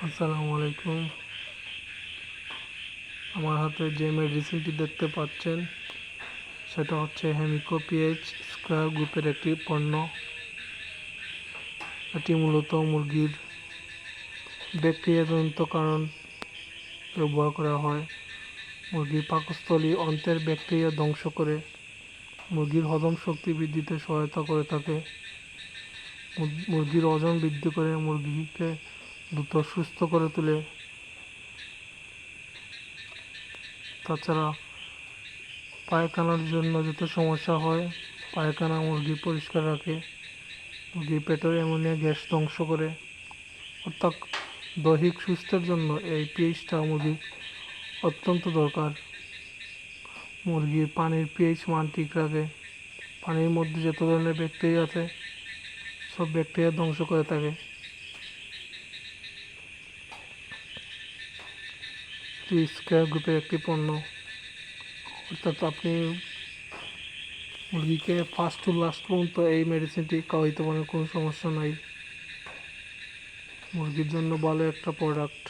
আসসালামু আলাইকুম। আমার হাতে যে মেডিসিনটি দেখতে পাচ্ছেন সেটা হচ্ছে হেমিকো পিএইচ স্কয়ার গ্রুপের একটি পণ্য। এটি মূলত মুরগির ব্যাকটেরিয়াজনিত কারণ ব্যবহার করা হয়। মুরগির পাকস্থলী অন্ত্রের ব্যাকটেরিয়া ধ্বংস করে মুরগির হজম শক্তি বৃদ্ধিতে সহায়তা করে থাকে। মুরগির ওজন বৃদ্ধি করে মুরগিকে দ্রুত সুস্থ করে তোলে। তাছাড়া পায়খানার জন্য যত সমস্যা হয়, পায়খানা মুরগি পরিষ্কার রাখে, মুরগির পেটের অ্যামোনিয়া গ্যাস ধ্বংস করে। অর্থাৎ দৈহিক সুস্থের জন্য এই পিএইচটা মুরগির অত্যন্ত দরকার। মুরগির পানির পিএইচ মান ঠিক রাখে। পানির মধ্যে যত ধরনের ব্যাকটেরিয়া আছে সব ব্যাকটেরিয়া ধ্বংস করে থাকে। স্কয়ার গ্রুপের একটি পণ্য। অর্থাৎ আপনি মুরগিকে ফার্স্ট টু লাস্ট পর্যন্ত এই মেডিসিনটি খাওয়াইতে পারেন, কোনো সমস্যা নাই। মুরগির জন্য ভালো একটা প্রোডাক্ট।